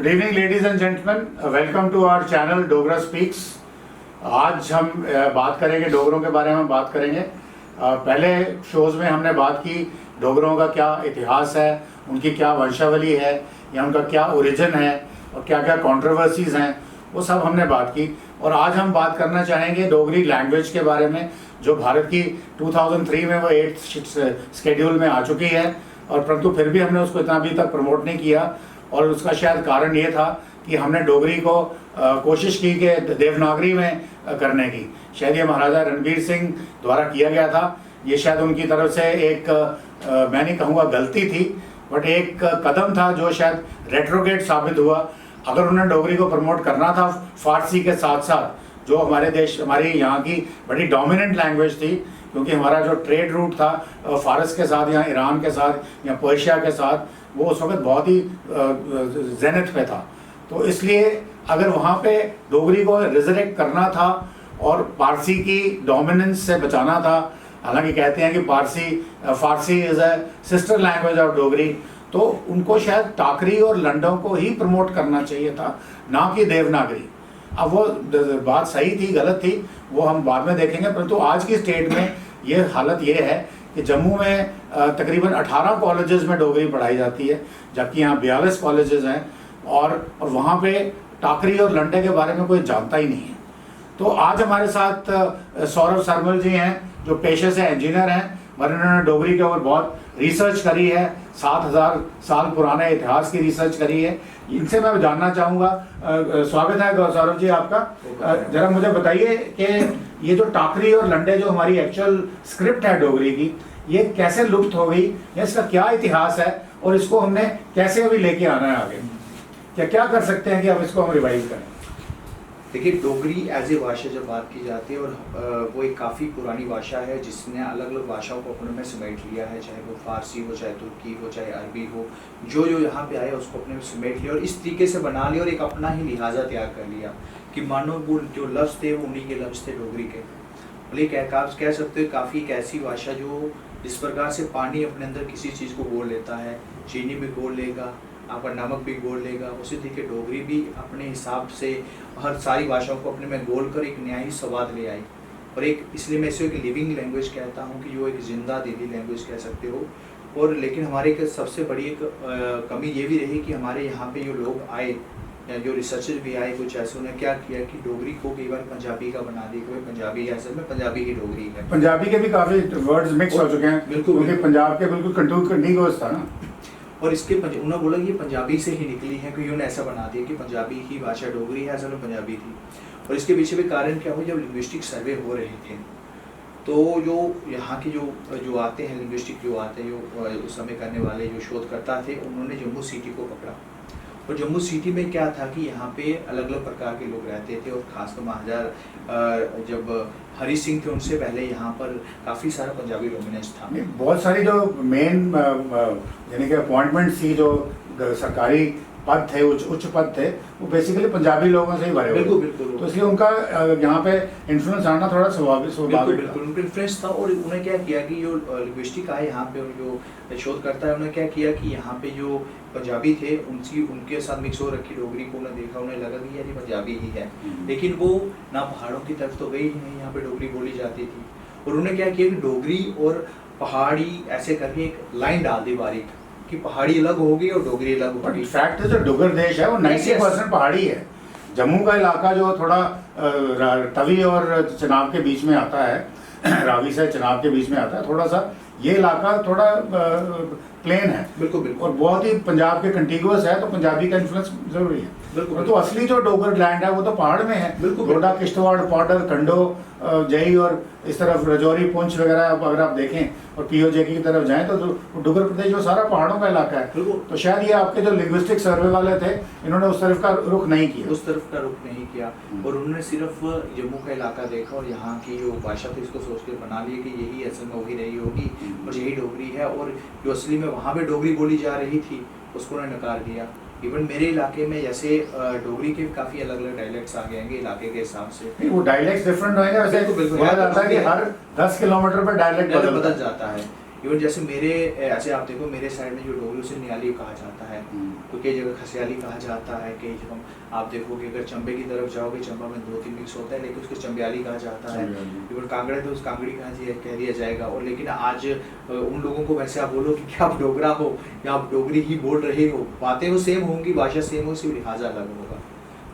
Good evening ladies and gentleman, welcome to our channel Dogra speaks. आज हम बात करेंगे डोगरों के बारे में बात करेंगे। पहले शोज़ में हमने बात की डोगरों का क्या इतिहास है, उनकी क्या वंशावली है या उनका क्या ओरिजिन है और क्या क्या कंट्रोवर्सीज हैं, वो सब हमने बात की। और आज हम बात करना चाहेंगे डोगरी लैंग्वेज के बारे में, जो भारत की 2003 में वो 8th शेड्यूल में आ चुकी है, और परंतु फिर भी हमने उसको इतना अभी तक प्रमोट नहीं किया। और उसका शायद कारण ये था कि हमने डोगरी को कोशिश की कि देवनागरी में करने की। शायद ये महाराजा रणबीर सिंह द्वारा किया गया था। ये शायद उनकी तरफ से एक मैं नहीं कहूँगा गलती थी, बट एक कदम था जो शायद रेट्रोगेट साबित हुआ। अगर उन्हें डोगरी को प्रमोट करना था फारसी के साथ साथ, जो हमारे देश, हमारी यहाँ की बड़ी डोमिनेंट लैंग्वेज थी, क्योंकि हमारा जो ट्रेड रूट था फारस के साथ या ईरान के साथ या पर्शिया के साथ, वो उस वक्त बहुत ही जेनिथ पे था। तो इसलिए अगर वहाँ पे डोगरी को रिजरेक्ट करना था और पारसी की डोमिनेंस से बचाना था, हालांकि कहते हैं कि Farsi is a sister language of Dogri, तो उनको शायद टाकरी और लंडों को ही प्रमोट करना चाहिए था, ना कि देवनागरी। अब वो बात सही थी गलत थी वो हम बाद में देखेंगे, परंतु आज की स्टेट में ये हालत ये है कि जम्मू में तकरीबन 18 कॉलेजेस में डोगरी पढ़ाई जाती है, जबकि यहाँ 42 कॉलेजेस हैं, और वहाँ पे टाकरी और लंडे के बारे में कोई जानता ही नहीं है। तो आज हमारे साथ सौरभ सरमल जी हैं, जो पेशे से इंजीनियर हैं, मगर उन्होंने डोगरी के ऊपर बहुत रिसर्च करी है, 7000 साल पुराने इतिहास की रिसर्च करी है। इनसे मैं जानना चाहूँगा, स्वागत है सौरभ जी आपका। जरा मुझे बताइए कि ये जो टाकरी और लंडे जो हमारी एक्चुअल स्क्रिप्ट है डोगरी की, ये कैसे लुप्त हो गई, या इसका क्या इतिहास है, और इसको हमने कैसे अभी लेके आना है आगे, क्या कर सकते हैं कि अब इसको हम रिवाइव करें? देखिए, डोगरी एज ए भाषा जब बात की जाती है, और वो एक काफ़ी पुरानी भाषा है जिसने अलग अलग भाषाओं को अपने में समेट लिया है, चाहे वो फारसी हो, चाहे तुर्की हो, चाहे अरबी हो, जो जो यहाँ पे आए उसको अपने में समेट लिया और इस तरीके से बना लिया और एक अपना ही लिहाजा तैयार कर लिया कि मानो वो जो लफ्ज़ थे वो उन्हीं के लफ्ज़ थे डोगरी के। भले कह सकते हो काफ़ी एक ऐसी भाषा जो जिस प्रकार से पानी अपने अंदर किसी चीज़ को घोल लेता है, चीनी भी घोल लेगा, आपका नमक भी घोल लेगा, उसी तरीके डोगरी भी अपने हिसाब से हर सारी भाषाओं को अपने में घोल कर एक न्यायी स्वाद ले आई। और एक इसलिए मैं इसे एक लिविंग लैंग्वेज कहता हूँ कि जो एक जिंदा दिली लैंग्वेज कह सकते हो। और लेकिन हमारे एक सबसे बड़ी एक कमी ये भी रही कि हमारे यहाँ पे जो लोग आए या जो रिसर्चर भी आए, कुछ ऐसे उन्होंने क्या किया कि डोगरी को कई बार पंजाबी का बना दिया, कोई पंजाबी असल में पंजाबी की डोगरी है। पंजाबी के भी काफ़ी वर्ड्स मिक्स हो चुके हैं, बिल्कुल, क्योंकि पंजाब के बिल्कुल कंटिन्यूअस था ना। और इसके उन्होंने बोला कि ये पंजाबी से ही निकली है, क्योंकि उन्होंने ऐसा बना दिया कि पंजाबी ही भाषा डोगरी है, असल में पंजाबी थी। और इसके पीछे भी कारण क्या हुआ, जब लिंग्विस्टिक सर्वे हो रहे थे तो जो यहाँ के जो आते हैं लिंग्विस्टिक जो आते हैं, जो उस समय करने वाले जो शोधकर्ता थे, उन्होंने जम्मू सिटी को पकड़ा। और जम्मू सिटी में क्या था कि यहाँ पे अलग अलग प्रकार के लोग रहते थे, और खासकर महाराजा जब हरी सिंह थे उनसे पहले यहाँ पर काफ़ी सारा पंजाबी डोमिनेंस था। बहुत सारी जो मेन यानी कि अपॉइंटमेंट्स थी, जो सरकारी पद थे, उच्च पद थे, वो बेसिकली पंजाबी लोगों से ही भरे हुए। बिल्कुल। तो इसलिए उनका यहाँ पे इन्फ्लुएंस आना थोड़ा स्वाभाविक बिल्कुल उनका इन्फ्लुएंस था। और उन्होंने क्या किया कि जो लिंग्विस्टिक आए यहाँ पे, और जो शोधकर्ता है उन्होंने क्या किया कि यहाँ पे जो पंजाबी थे उनके साथ मिक्स हो रखी डोगरी को उन्होंने देखा, उन्हें लगा कि यार ये पंजाबी ही है। लेकिन वो ना पहाड़ों की तरफ तो गई ही नहीं, यहाँ पे डोगरी बोली जाती थी। और उन्होंने क्या किया कि डोगरी और पहाड़ी ऐसे करके एक लाइन डाल दी बारीक, कि पहाड़ी अलग होगी और डोगरी अलग होगी। फैक्ट है जो डोगर देश है वो 90% पहाड़ी है। जम्मू का इलाका जो थोड़ा तवी और चनाब के बीच में आता है, रावी से चनाब के बीच में आता है, थोड़ा सा ये इलाका थोड़ा प्लेन है। बिल्कुल और बहुत ही पंजाब के कंटिगुअस है, तो पंजाबी का इन्फ्लुएंस जरूरी है। तो असली जो डोगर लैंड है वो तो पहाड़ में है। डोडा, किश्तवाड़, पाउडर, खंडो, जई और इस तरफ रजौरी, पुंछ वगैरह अगर आप देखें और पीओजे की तरफ जाएं तो डोगर प्रदेश जो सारा पहाड़ों का इलाका है। तो शायद ये आपके जो लिंग्विस्टिक सर्वे वाले थे, इन्होंने उस तरफ का रुख नहीं किया। और उन्होंने सिर्फ जम्मू का इलाका देखा और यहाँ की जो भाषा थी इसको सोच कर बना लिया कि यही असल में वही रही होगी और यही डोगरी है। और जो असली में वहाँ पे डोगरी बोली जा रही थी उसको उन्होंने नकार दिया। इवन मेरे इलाके में जैसे डोगरी के काफ़ी अलग अलग डायलेक्ट्स आ गए हैं इलाके के हिसाब से। वो डायलेक्ट्स डिफरेंट होंगे, वैसे बोला जाता है कि हर 10 किलोमीटर पर डायलेक्ट बदल जाता है। इवन जैसे मेरे ऐसे आप देखो मेरे साइड में जो डोगरी उसे नियाली कहा जाता है, तो कई जगह खसियाली कहा जाता है, कई जगह आप देखोगे अगर चंबे की तरफ जाओगे चंबा में 2-3 मिक्स होता है, लेकिन उसको चंबियाली कहा जाता है। इवन कांगड़ा तो उस कांगड़ी कह दिया जाएगा। और लेकिन आज उन लोगों को वैसे आप बोलो कि क्या आप डोगरा हो या आप डोगरी ही बोल रहे हो, बातें वो सेम होंगी, भाषा सेम हो, सिर्फ लिहाजा अलग होगा,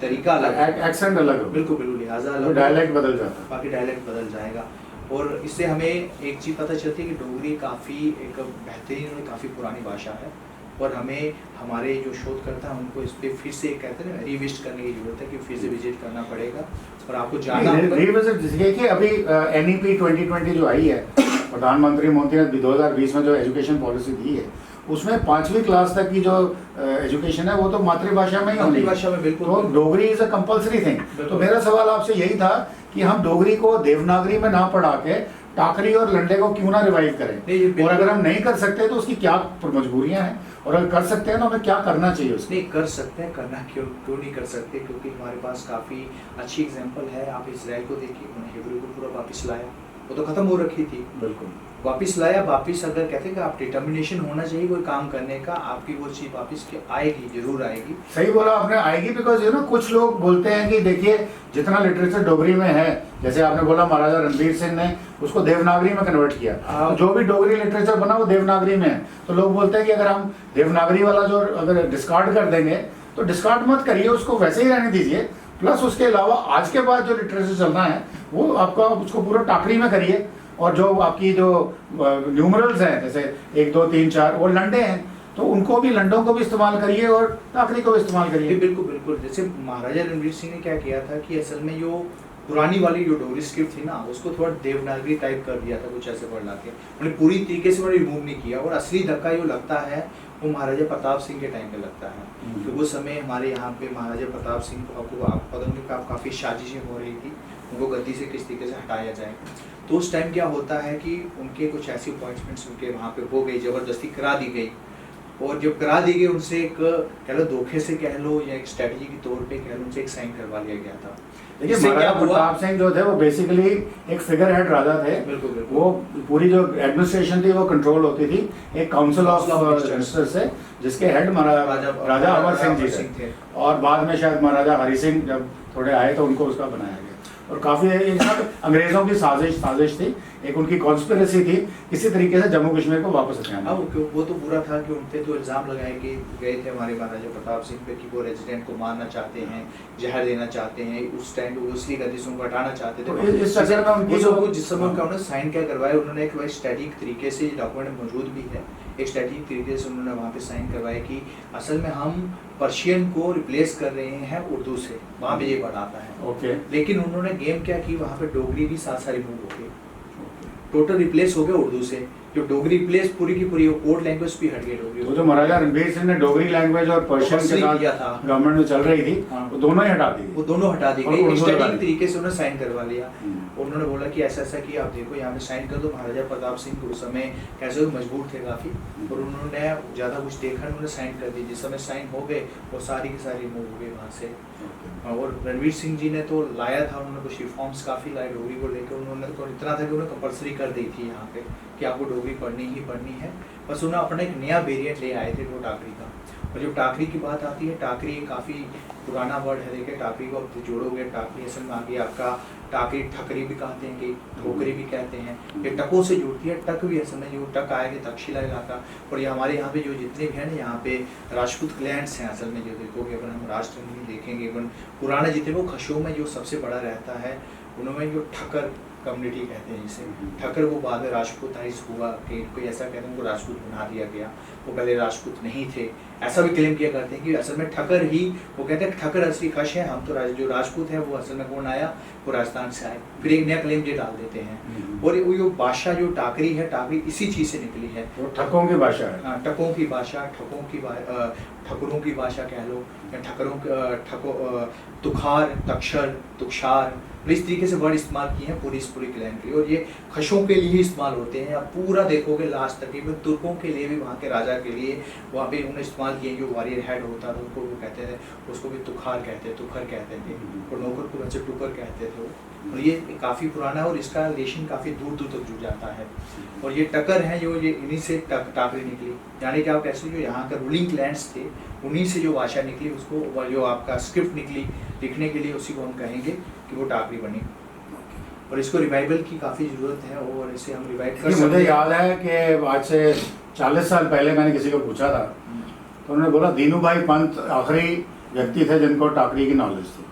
तरीका अलग, एक्सेंट अलग होगा। बिल्कुल बिल्कुल लिहाजा अलग, डायलेक्ट बदल जाता है, बाकी डायलेक्ट बदल जाएगा। और इससे हमें एक चीज़ पता चलती है कि डोगरी काफ़ी एक बेहतरीन और काफ़ी पुरानी भाषा है, और हमें हमारे जो शोधकर्ता हैं उनको इस पर फिर से कहते हैं ना रिविजिट करने की जरूरत है, कि फिर से विजिट करना पड़ेगा और आपको जानना होगा। रिविजिट जिसके कि अभी NEP 2020 जो आई है, प्रधानमंत्री मोदी ने 2020 में जो एजुकेशन पॉलिसी दी है, उसमें 5वीं क्लास तक की जो एजुकेशन है वो तो मातृभाषा में ही होनी है। मातृभाषा में बिल्कुल, तो Dogri is a compulsory thing. तो मेरा सवाल आपसे यही था कि हम डोगरी को देवनागरी में ना पढ़ा के टाकरी और लंडे को क्यों ना रिवाइव करें, और अगर हम नहीं कर सकते तो उसकी क्या मजबूरियां हैं, और अगर कर सकते हैं तो हमें क्या करना चाहिए उसमें। नहीं कर सकते हैं, करना क्यों नहीं कर सकते, क्योंकि हमारे पास काफ़ी अच्छी एग्जांपल है। आप इसराइल को देखिए, उन्होंने हिब्रू को पूरा वापस लाया, वो तो खत्म हो रखी थी, बिल्कुल वापस लाया। वापस अगर कहते हैं कि आप डिटर्मिनेशन होना चाहिए कोई काम करने का, आपकी वो चीज़ वापस आएगी, जरूर आएगी। सही बोला आपने, आएगी। बिकॉज कुछ लोग बोलते हैं कि देखिए जितना लिटरेचर डोगरी में है, जैसे आपने बोला महाराजा रणबीर सिंह ने उसको देवनागरी में कन्वर्ट किया, तो जो भी डोगरी लिटरेचर बना वो देवनागरी में है। तो लोग बोलते हैं कि अगर हम देवनागरी वाला जो अगर डिस्कार्ड कर देंगे तो डिस्कार्ड मत करिए, उसको वैसे ही रहने दीजिए। प्लस उसके अलावा आज के बाद जो लिटरेचर चलना है वो आपका उसको पूरा टाकरी में करिए, और जो आपकी जो न्यूमरल्स हैं जैसे 1 2 3 4 वो लंडे हैं, तो उनको भी, लंडों को भी इस्तेमाल करिए और टाकरी को भी इस्तेमाल करिए। बिल्कुल बिल्कुल। जैसे महाराजा रणवीर सिंह ने क्या किया था कि असल में जो पुरानी वाली जो डोगरी स्क्रिप्ट थी ना, उसको थोड़ा देवनागरी टाइप कर दिया था, कुछ ऐसे पढ़ के उन्हें पूरी तरीके से उन्होंने रिमूव नहीं किया। और असली धक्का जो लगता है वो महाराजा प्रताप सिंह के टाइम पे लगता है, क्योंकि उस समय हमारे यहाँ पे महाराजा प्रताप सिंह को आपको पता होगा काफ़ी साजिशें हो रही थी, उनको गद्दी से किस तरीके से हटाया जाए। तो उस टाइम क्या होता है कि उनके कुछ ऐसी अपॉइंटमेंट्स उनके वहाँ पे हो गई, ज़बरदस्ती करा दी गई, और जब करा दी गई उनसे एक कह लो धोखे से कह लो या एक स्ट्रेटजी के तौर पे कह लो, उनसे एक साइन करवा लिया गया था। देखिए महाराजा प्रताप सिंह जो थे वो बेसिकली एक फिगर हेड राजा थे। बिल्कुल बिल्कुल। वो पूरी जो एडमिनिस्ट्रेशन थी वो कंट्रोल होती थी एक काउंसिल ऑफ मिनिस्टर से, जिसके हेड राजा अमर सिंह जी थे, और बाद में शायद महाराजा हरि सिंह जब थोड़े आए तो उनको उसका बनाया गया। और काफ़ी अंग्रेज़ों की साजिश थी, एक उनकी कॉन्स्पिरेसी थी किसी तरीके से जम्मू कश्मीर को वापस हथियाना। वो तो बुरा था कि उन पे तो इल्ज़ाम लगाए गए थे हमारे महाराजा प्रताप सिंह पे कि वो रेजिडेंट को मारना चाहते हैं, जहर देना चाहते हैं। उस टाइम पे वो इसलिए गद्दी से उनको हटाना चाहते थे। तो इस चक्कर में उनकी जिस समय उनका उन्होंने साइन क्या करवाया, उन्होंने एक स्टैटिक तरीके से डॉक्यूमेंट मौजूद भी है, एक स्टैटिक तरीके से उन्होंने वहाँ पे साइन करवाया कि असल में हम पर्शियन को रिप्लेस कर रहे हैं उर्दू से, वहाँ पे ये बढ़ाता है। ओके। लेकिन उन्होंने गेम क्या की, वहाँ पे डोगरी भी साथ साथ रिमूव हो गई, टोटल रिप्लेस हो गया उर्दू से। जो डोगरी रिप्लेस पूरी की पूरी कोड लैंग्वेज भी हट गई डोगरी। तो जो महाराजा रणबीर सिंह ने डोगरी लैंग्वेज और पर्शियन के साथ गवर्नमेंट में चल रही थी, वो दोनों ही हटा दी, वो दोनों हटा दी गई। स्टैटिक तरीके से उन्होंने साइन करवा लिया। उन्होंने बोला कि ऐसा ऐसा कि आप देखो यहाँ पे साइन कर दो। महाराजा प्रताप सिंह उस समय कैसे मजबूर थे काफ़ी, और उन्होंने ज़्यादा कुछ देखा, उन्होंने साइन कर दी। जिस समय साइन हो गए वो सारी की सारी मूव हो गई वहाँ से। और रणवीर सिंह जी ने तो लाया था, उन्होंने कुछ रिफॉर्म्स काफ़ी लाए डोगरी को लेकर। उन्होंने तो इतना था कि उन्होंने कंपल्सरी कर दी थी यहाँ पे कि आपको डोगरी पढ़नी ही पढ़नी है। बस उन्होंने अपना एक नया वेरिएंट ले आए थे वो टाकरी का। और जब टाकरी की बात आती है, टाकरी काफ़ी पुराना वर्ड है। देखिए टाकरी को आप जोड़ोगे, टाकरी असल में आ गया आपका टाकरी, ठकरी भी कहते हैं कि ठोकरी भी कहते हैं। ये टकों से जुड़ती है, टक भी असल में जो टक आएगा तक्षशिला इलाका। और ये हमारे यहाँ पे जो जितने भी हैं ना यहाँ पे राजपूत क्लैंस हैं असल में, जो देखोगे अगर हम राष्ट्र में देखेंगे, इवन पुराने जितने वो खशों में जो सबसे बड़ा रहता है उनमें जो ठकर कम्युनिटी कहते हैं जिसे ठकर, वो बाद में राजपूताइज हुआ कि कोई ऐसा कहते हैं उनको राजपूत बना दिया गया, वो पहले राजपूत नहीं थे। ऐसा भी क्लेम किया करते हैं कि असल में ठकर ही, वो कहते हैं ठकर असली खश है, हम तो जो राजपूत है वो असल में कौन आया, वो राजस्थान से आए। फिर एक नया क्लेम ये डाल देते हैं। और वो जो भाषा जो टाकरी है, टाकरी इसी चीज़ से निकली है, वो ठकों की भाषा है। हाँ, टकों की भाषा, ठकुरों की भाषा कह लो, ठकुरों तुखार, तक्षर, तुक्षार, इस तरीके से वर्ड इस्तेमाल किए हैं पूरी इस पूरी क्लैन के लिए, और ये खशों के लिए इस्तेमाल होते हैं। आप पूरा देखोगे लास्ट तक, इवन तुर्कों के लिए भी, वहाँ के राजा के लिए वहाँ पे उन्होंने इस्तेमाल किए। जो वॉरियर हेड होता था उनको वो कहते थे, उसको भी तुखार कहते थे, और नौकर को वैसे टुकर कहते थे वो। और ये काफ़ी पुराना है और इसका रिलेशन काफ़ी दूर दूर तक जुड़ जाता है। और ये टकर हैं जो ये इन्हीं से टाकरी निकली, यानी कि आप कैसे जो यहाँ का रूलिंग क्लैंस थे उन्हीं से जो भाषा निकली उसको, जो आपका स्क्रिप्ट निकली लिखने के लिए, उसी को हम कहेंगे कि वो टाकरी बनी। और इसको रिवाइवल की काफ़ी ज़रूरत है और इसे हम रिवाइव कर सकते हैं। मुझे याद है कि आज से 40 साल पहले मैंने किसी को पूछा था, तो उन्होंने बोला दीनू भाई पंत आखिरी व्यक्ति थे जिनको टाकरी की नॉलेज थी।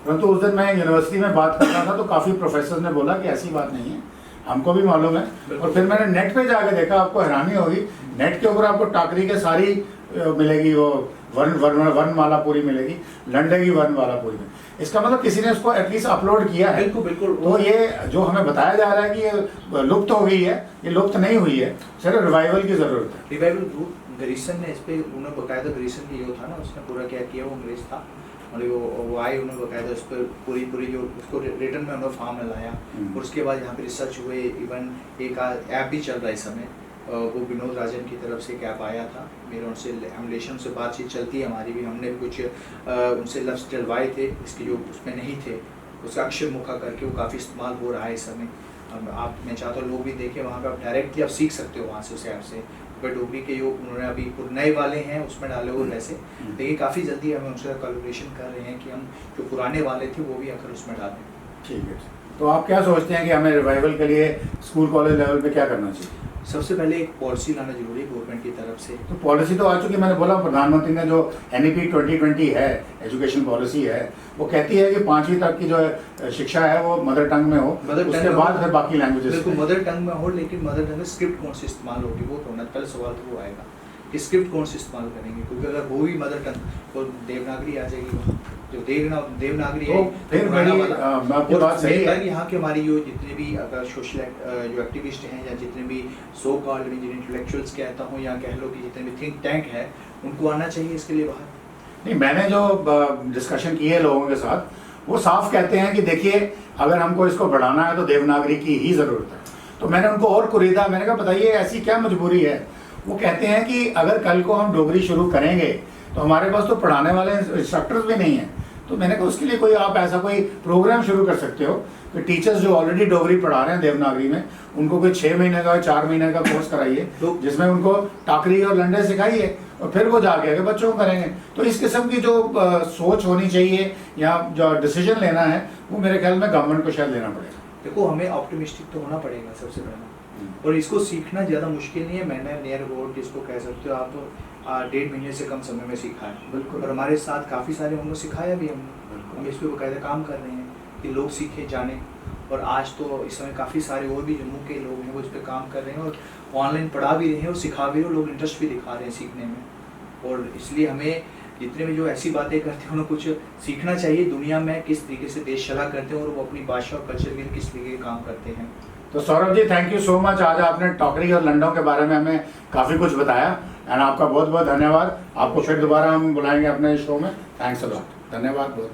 परंतु उस दिन मैं यूनिवर्सिटी में बात कर रहा था तो काफ़ी प्रोफेसर ने बोला कि ऐसी बात नहीं है, हमको भी मालूम है। और फिर मैंने नेट पे जाके देखा, आपको हैरानी होगी, नेट के ऊपर आपको टाकरी के सारी मिलेगी, वो वर्णमाला पूरी मिलेगी, लंडे की वर्णमाला पूरी मिलेगी। इसका मतलब किसी ने उसको एटलीस्ट अपलोड किया है। बिल्कुल बिल्कुल। तो ये जो हमें बताया जा रहा है कि ये लुप्त हो गई है, ये लुप्त नहीं हुई है, सिर्फ रिवाइवल की ज़रूरत है। रिवाइवल ग्रीसन ने इस पर, उन्होंने बकायदा, ग्रीसन की जो था ना उसने पूरा क्या किया, वो अंग्रेज था और वो आए, उन्होंने बकायदा उस पर पूरी जो उसको रिटर्न में उन्होंने फॉर्म में लाया। और उसके बाद यहाँ पे रिसर्च हुए, इवन एक ऐप भी चल रहा है इस समय, वो विनोद राजन की तरफ से एक ऐप आया था, मेरे उनसे एमुलेशन से बातचीत चलती है हमारी भी, हमने भी कुछ उनसे लफ्ज़ डलवाए थे इसके जो उसमें नहीं थे, उसका अक्षर मुखा करके वो काफ़ी इस्तेमाल हो रहा है इस समय। आप, मैं चाहता हूँ लोग भी देखें, वहाँ पे आप डायरेक्टली आप सीख सकते हो वहाँ से, उस ऐप से। बट डोगरी के जो उन्होंने अभी नए वाले हैं उसमें डाले हुए वैसे, लेकिन काफ़ी जल्दी हम उनसे कोलैबोरेशन कर रहे हैं कि हम जो पुराने वाले थे वो भी आकर उसमें डालें। ठीक है, तो आप क्या सोचते हैं कि हमें रिवाइवल के लिए स्कूल कॉलेज लेवल पे क्या करना चाहिए? सबसे पहले एक पॉलिसी लाना जरूरी है गवर्नमेंट की तरफ से। तो पॉलिसी तो आ चुकी, मैंने बोला प्रधानमंत्री ने जो NEP 2020 है, एजुकेशन पॉलिसी है, वो कहती है कि 5वीं तक की जो है शिक्षा है वो मदर टंग में हो, उसके बाद फिर बाकी लैंग्वेजेस। बिल्कुल मदर टंग में हो, लेकिन मदर टंग में स्क्रिप्ट कौन सी इस्तेमाल होगी वो तो पहले सवाल तो वो आएगा कि स्क्रिप्ट कौन सी इस्तेमाल करेंगे, क्योंकि अगर वो भी मदर टंग तो देवनागरी आ जाएगी, जो देवनागरी है फिर आपकी बात सही है। यहाँ के हमारी जो जितने भी अगर सोशल जो एक्टिविस्ट हैं या जितने भी सो कॉल्ड जिन इंटेलेक्चुअल्स कहता हूँ या कह लो कि जितने भी थिंक टैंक है, उनको आना चाहिए इसके लिए बाहर। नहीं, मैंने जो डिस्कशन की है लोगों के साथ, वो साफ कहते हैं कि देखिए अगर हमको इसको बढ़ाना है तो देवनागरी की ही ज़रूरत है। तो मैंने उनको और कुरीदा, मैंने कहा बताइए ऐसी क्या मजबूरी है? वो कहते हैं कि अगर कल को हम डोगरी शुरू करेंगे तो हमारे पास तो पढ़ाने वाले इंस्ट्रक्टर्स भी नहीं हैं। तो मैंने कहा उसके लिए कोई आप ऐसा कोई प्रोग्राम शुरू कर सकते हो कि टीचर्स जो ऑलरेडी डोगरी पढ़ा रहे हैं देवनागरी में, उनको कोई 6 महीने का 4 महीने का कोर्स कराइए जिसमें उनको टाकरी और लंडे सिखाइए और फिर वो जाके आगे बच्चों को करेंगे। तो इस किस्म की जो सोच होनी चाहिए या जो डिसीजन लेना है वो मेरे ख्याल में गवर्नमेंट को शायद लेना पड़ेगा। देखो हमें ऑप्टिमिस्टिक तो होना पड़ेगा सबसे पहले, और इसको सीखना ज़्यादा मुश्किल नहीं है। मैंने नियर अबाउट जिसको कह सकते हो आप 1.5 महीने से कम समय में सीखा है। बिल्कुल। और हमारे साथ काफ़ी सारे उनको सिखाया भी हमने, हम इस पर बाकायदा काम कर रहे हैं कि लोग सीखे जाने। और आज तो इस समय काफ़ी सारे और भी जम्मू के लोग हैं वो इस पर काम कर रहे हैं और ऑनलाइन पढ़ा भी रहे हैं और सिखा भी रहे हैं, लोग इंटरेस्ट भी दिखा रहे हैं सीखने में। और इसलिए हमें जितने भी जो ऐसी बातें करते हैं उन्हें कुछ सीखना चाहिए दुनिया में किस तरीके से देश चला करते हैं और वो अपनी भाषा और कल्चर के लिए किस तरीके के काम करते हैं। तो Saurabh ji, thank you so much. आज आपने टॉकरी और लंडों के बारे में हमें काफ़ी कुछ बताया एंड आपका बहुत बहुत धन्यवाद। आपको फिर दोबारा हम बुलाएंगे अपने शो में। थैंक्स अ लॉट, धन्यवाद बहुत।